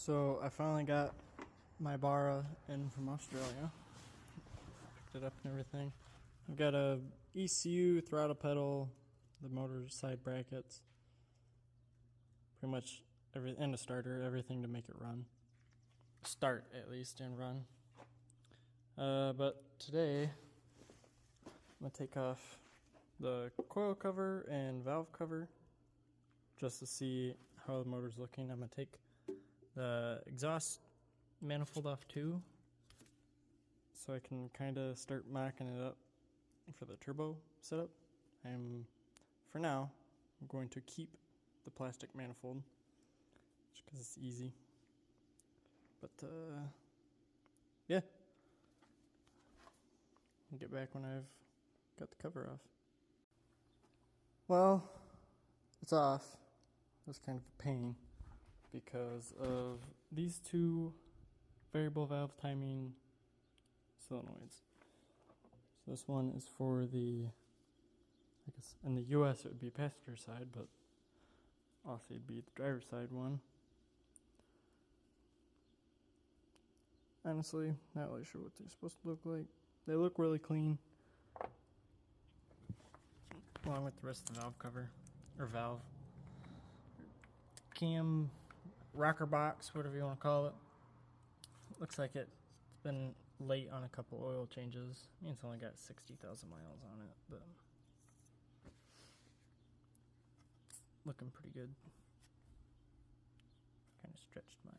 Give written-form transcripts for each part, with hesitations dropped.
So I finally got my barra in from Australia. Picked it up and everything. I've got a ECU, throttle pedal, the motor side brackets, pretty much and a starter, everything to make it run. Start at least and run. But today I'm gonna take off the coil cover and valve cover just to see how the motor's looking. I'm gonna take the exhaust manifold off too, so I can kind of start mocking it up for the turbo setup. For now, I'm going to keep the plastic manifold just because it's easy. But yeah, I'll get back when I've got the cover off. Well, it's off. It was kind of a pain because of these two variable valve timing solenoids. So this one is for the, I guess in the US it would be passenger side, but also it'd be the driver's side one. Honestly, not really sure what they're supposed to look like. They look really clean, along with the rest of the valve cover, or valve, cam, rocker box, whatever you want to call it. Looks like it's been late on a couple oil changes. I mean, it's only got 60,000 miles on it, but looking pretty good. Kind of stretched my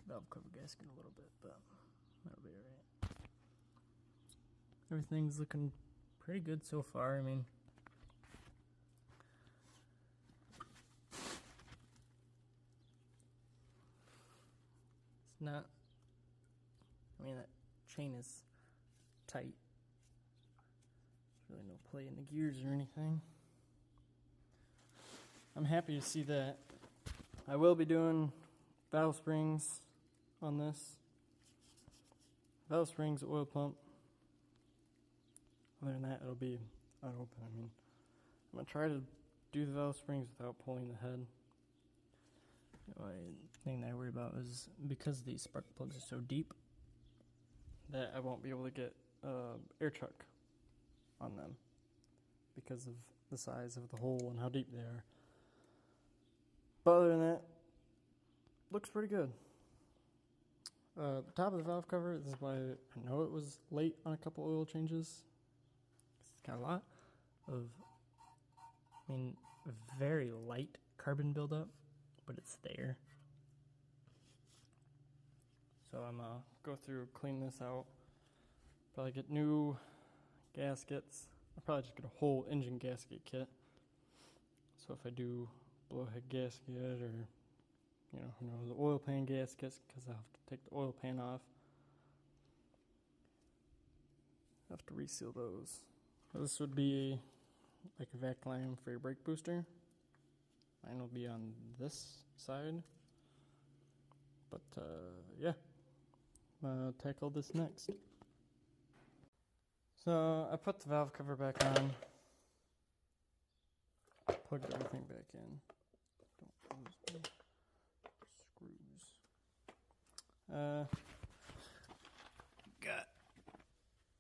valve cover gasket a little bit, but that'll be alright. Everything's looking pretty good so far. I mean, it's not, that chain is tight. There's really no play in the gears or anything. I'm happy to see that. I will be doing valve springs on this. Valve springs, oil pump. Other than that, it'll be unopened. I'm going to try to do the valve springs without pulling the head. The only thing that I worry about is because these spark plugs are so deep that I won't be able to get air chuck on them because of the size of the hole and how deep they are. But other than that, looks pretty good. The top of the valve cover, this is why I know it was late on a couple oil changes. It's got a lot of, very light carbon buildup, but it's there. So I'm going to go through, clean this out, probably get new gaskets. I'll probably just get a whole engine gasket kit. So if I do blowhead gasket or, who knows, the oil pan gaskets, because I'll have to take the oil pan off. I have to reseal those. This would be like a vac line for your brake booster. Mine will be on this side. But yeah, I'll tackle this next. So I put the valve cover back on, plugged everything back in. Don't lose the screws. Got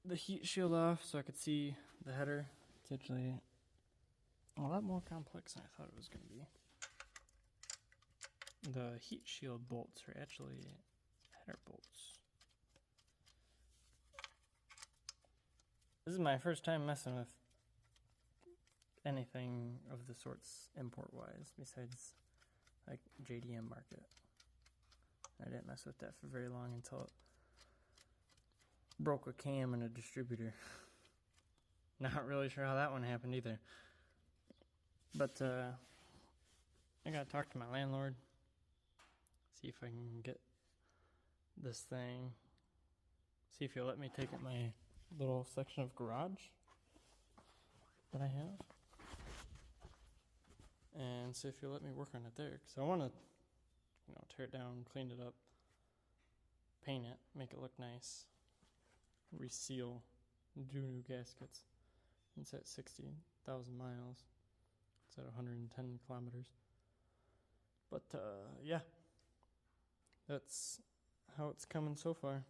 the heat shield off so I could see the header. It's actually a lot more complex than I thought it was going to be. The heat shield bolts are actually header bolts. This is my first time messing with anything of the sorts import-wise, besides like JDM market. I didn't mess with that for very long until it broke a cam in a distributor. Not really sure how that one happened either. But I gotta talk to my landlord, see if I can get this thing, see if he'll let me take it my little section of garage that I have, and see if he'll let me work on it there, because I want to tear it down, clean it up, paint it, make it look nice, reseal, do new gaskets. It's at 60,000 miles. It's at 110 kilometers. But yeah, that's how it's coming so far.